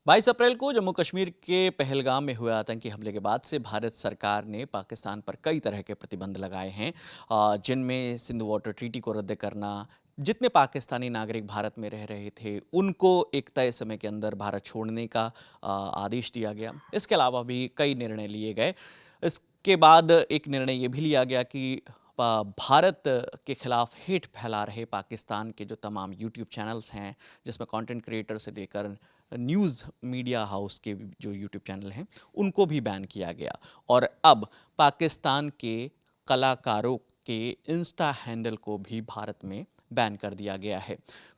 22 अप्रैल को जम्मू कश्मीर के पहलगाम में हुए आतंकी हमले के बाद से भारत सरकार ने पाकिस्तान पर कई तरह के प्रतिबंध लगाए हैं, जिनमें सिंधु वाटर ट्रीटी को रद्द करना, जितने पाकिस्तानी नागरिक भारत में रह रहे थे उनको एक तय समय के अंदर भारत छोड़ने का आदेश दिया गया। इसके अलावा भी कई निर्णय लिए गए। इसके बाद एक निर्णय ये भी लिया गया कि भारत के खिलाफ हेट फैला रहे पाकिस्तान के जो तमाम यूट्यूब चैनल्स हैं, जिसमें कंटेंट क्रिएटर से लेकर न्यूज़ मीडिया हाउस के जो यूट्यूब चैनल हैं, उनको भी बैन किया गया। और अब पाकिस्तान के कलाकारों के इंस्टा हैंडल को भी भारत में बैन कर दिया गया है।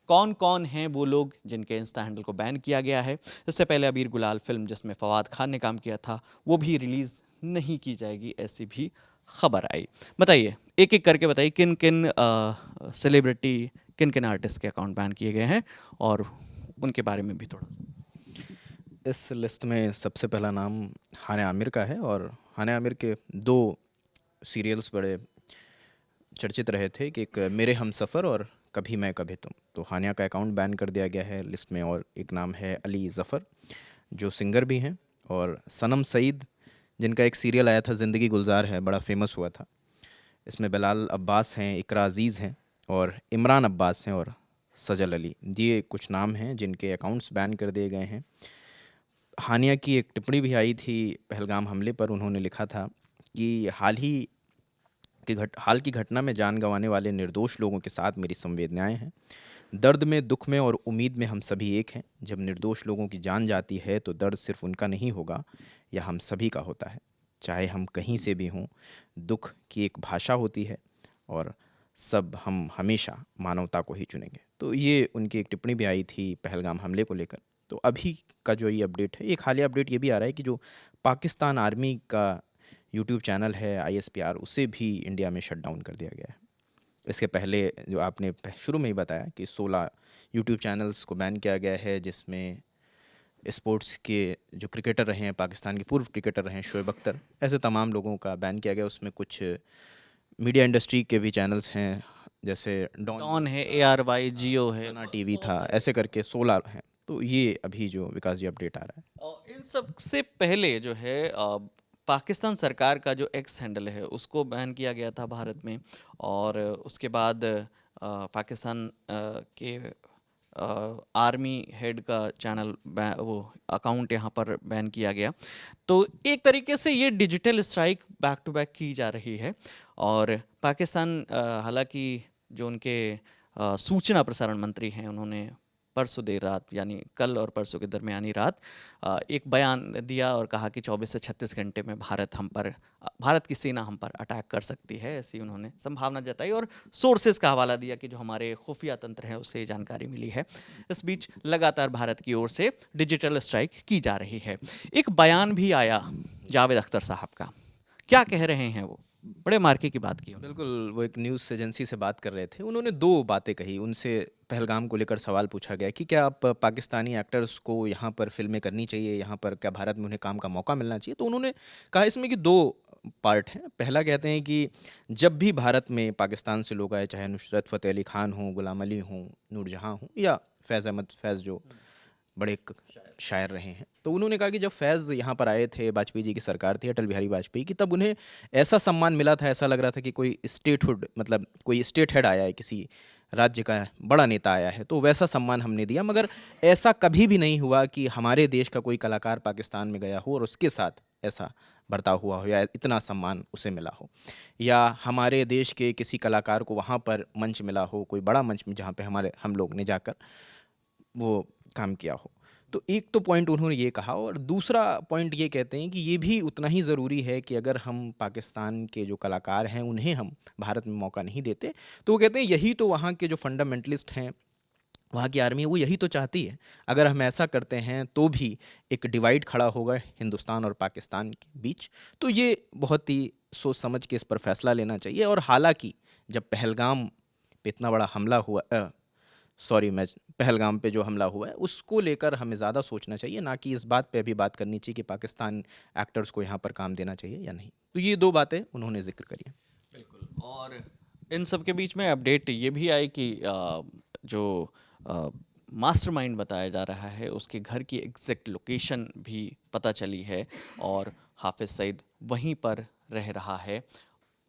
कौन कौन हैं वो लोग जिनके इंस्टा हैंडल को बैन किया गया है? इससे पहले अबीर गुलाल फिल्म जिसमें फवाद खान ने काम किया था, वो भी रिलीज़ नहीं की जाएगी, ऐसी भी खबर आई। बताइए, एक एक करके बताइए किन किन सेलिब्रिटी, किन किन आर्टिस्ट के अकाउंट बैन किए गए हैं और उनके बारे में भी थोड़ा। इस लिस्ट में सबसे पहला नाम हाने आमिर का है। और हाने आमिर के दो सीरियल्स बड़े चर्चित रहे थे कि एक मेरे हमसफ़र और कभी मैं कभी तुम। तो हानिया का अकाउंट बैन कर दिया गया है लिस्ट में। और एक नाम है अली ज़फ़र, जो सिंगर भी हैं, और सनम सईद, जिनका एक सीरियल आया था ज़िंदगी गुलजार है, बड़ा फेमस हुआ था। इसमें बिलाल अब्बास हैं, इकरा अज़ीज़ हैं, और इमरान अब्बास हैं, और सजल अली। ये कुछ नाम हैं जिनके अकाउंट्स बैन कर दिए गए हैं। हानिया की एक टिप्पणी भी आई थी पहलगाम हमले पर। उन्होंने लिखा था कि हाल की घटना में जान गंवाने वाले निर्दोष लोगों के साथ मेरी संवेदनाएं हैं। दर्द में, दुख में और उम्मीद में हम सभी एक हैं। जब निर्दोष लोगों की जान जाती है तो दर्द सिर्फ उनका नहीं होगा, यह हम सभी का होता है। चाहे हम कहीं से भी हों, दुख की एक भाषा होती है और सब हम हमेशा मानवता को ही चुनेंगे। तो ये उनकी एक टिप्पणी भी आई थी पहलगाम हमले को लेकर। तो अभी का जो ये अपडेट है, एक हालिया अपडेट ये भी आ रहा है कि जो पाकिस्तान आर्मी का यूट्यूब चैनल है ISPR, उसे भी इंडिया में शट डाउन कर दिया गया है। इसके पहले जो आपने शुरू में ही बताया कि 16 यूट्यूब चैनल्स को बैन किया गया है, जिसमें स्पोर्ट्स के जो क्रिकेटर रहे हैं, पाकिस्तान के पूर्व क्रिकेटर रहे हैं शोएब अख्तर, ऐसे तमाम लोगों का बैन किया गया। उसमें कुछ मीडिया इंडस्ट्री के भी चैनल्स हैं, जैसे डॉन डॉन न्यूज़ है, था, ARY, जियो है, सना मतलब टीवी बहुत था, सारे। ऐसे करके 16 हैं। तो ये अभी जो विकास जी अपडेट आ रहा है। और इन सब से पहले जो है पाकिस्तान सरकार का जो एक्स हैंडल है उसको बैन किया गया था भारत में। और उसके बाद पाकिस्तान के आर्मी हेड का चैनल वो अकाउंट यहाँ पर बैन किया गया। तो एक तरीके से ये digital strike back to back की जा रही है। और पाकिस्तान हालांकि जो उनके सूचना प्रसारण मंत्री हैं, उन्होंने परसों देर रात, यानी कल और परसों के दरमियानी रात, एक बयान दिया और कहा कि 24 से 36 घंटे में भारत की सेना हम पर अटैक कर सकती है, ऐसी उन्होंने संभावना जताई। और सोर्सेज का हवाला दिया कि जो हमारे खुफिया तंत्र हैं उससे जानकारी मिली है। इस बीच लगातार भारत की ओर से डिजिटल स्ट्राइक की जा रही है। एक बयान भी आया जावेद अख्तर साहब का, क्या कह रहे हैं वो? बड़े मार्के की बात की उन्होंने। बिल्कुल, वो एक न्यूज़ एजेंसी से बात कर रहे थे। उन्होंने दो बातें कही। उनसे पहलगाम को लेकर सवाल पूछा गया कि क्या आप पाकिस्तानी एक्टर्स को यहाँ पर फ़िल्में करनी चाहिए, यहाँ पर क्या भारत में उन्हें काम का मौका मिलना चाहिए? तो उन्होंने कहा इसमें कि दो पार्ट हैं। पहला कहते हैं कि जब भी भारत में पाकिस्तान से लोग आए, चाहे नुसरत फ़तेह अली खान हों, गुलाम अली हों, नूरजहाँ हों, या फैज़ अहमद फैज़ जो बड़े शायर रहे हैं, तो उन्होंने कहा कि जब फैज़ यहाँ पर आए थे, वाजपेयी जी की सरकार थी, अटल बिहारी वाजपेयी की, तब उन्हें ऐसा सम्मान मिला था, ऐसा लग रहा था कि कोई स्टेटहुड, मतलब कोई स्टेट हेड आया है, किसी राज्य का बड़ा नेता आया है, तो वैसा सम्मान हमने दिया। मगर ऐसा कभी भी नहीं हुआ कि हमारे देश का कोई कलाकार पाकिस्तान में गया हो और उसके साथ ऐसा बर्ताव हुआ हो, या इतना सम्मान उसे मिला हो, या हमारे देश के किसी कलाकार को वहाँ पर मंच मिला हो, कोई बड़ा मंच में जहाँ पे हम लोग ने जाकर वो काम किया हो। तो एक तो पॉइंट उन्होंने ये कहा, और दूसरा पॉइंट ये कहते हैं कि ये भी उतना ही ज़रूरी है कि अगर हम पाकिस्तान के जो कलाकार हैं उन्हें हम भारत में मौका नहीं देते, तो वो कहते हैं यही तो वहाँ के जो फंडामेंटलिस्ट हैं, वहाँ की आर्मी है, वो यही तो चाहती है। अगर हम ऐसा करते हैं तो भी एक डिवाइड खड़ा होगा हिंदुस्तान और पाकिस्तान के बीच। तो ये बहुत ही सोच समझ के इस पर फैसला लेना चाहिए। और हालांकि जब पहलगाम पे इतना बड़ा हमला हुआ, सॉरी, मैं पहलगाम पे जो हमला हुआ है उसको लेकर हमें ज़्यादा सोचना चाहिए, ना कि इस बात पे अभी बात करनी चाहिए कि पाकिस्तान एक्टर्स को यहाँ पर काम देना चाहिए या नहीं। तो ये दो बातें उन्होंने जिक्र करी हैं। बिल्कुल। और इन सब के बीच में अपडेट ये भी आई कि जो मास्टरमाइंड बताया जा रहा है, उसके घर की एग्जैक्ट लोकेशन भी पता चली है और हाफिज़ सईद वहीं पर रह रहा है।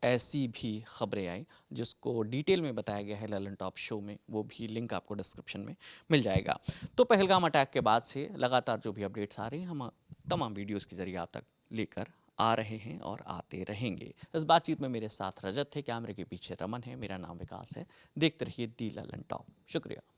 ऐसी भी खबरें आई जिसको डिटेल में बताया गया है ललन टॉप शो में, वो भी लिंक आपको डिस्क्रिप्शन में मिल जाएगा। तो पहलगाम अटैक के बाद से लगातार जो भी अपडेट्स आ रही हैं हम तमाम वीडियोस के जरिए आप तक लेकर आ रहे हैं और आते रहेंगे। इस बातचीत में मेरे साथ रजत थे, कैमरे के पीछे रमन है, मेरा नाम विकास है। देखते रहिए दी ललन टॉप। शुक्रिया।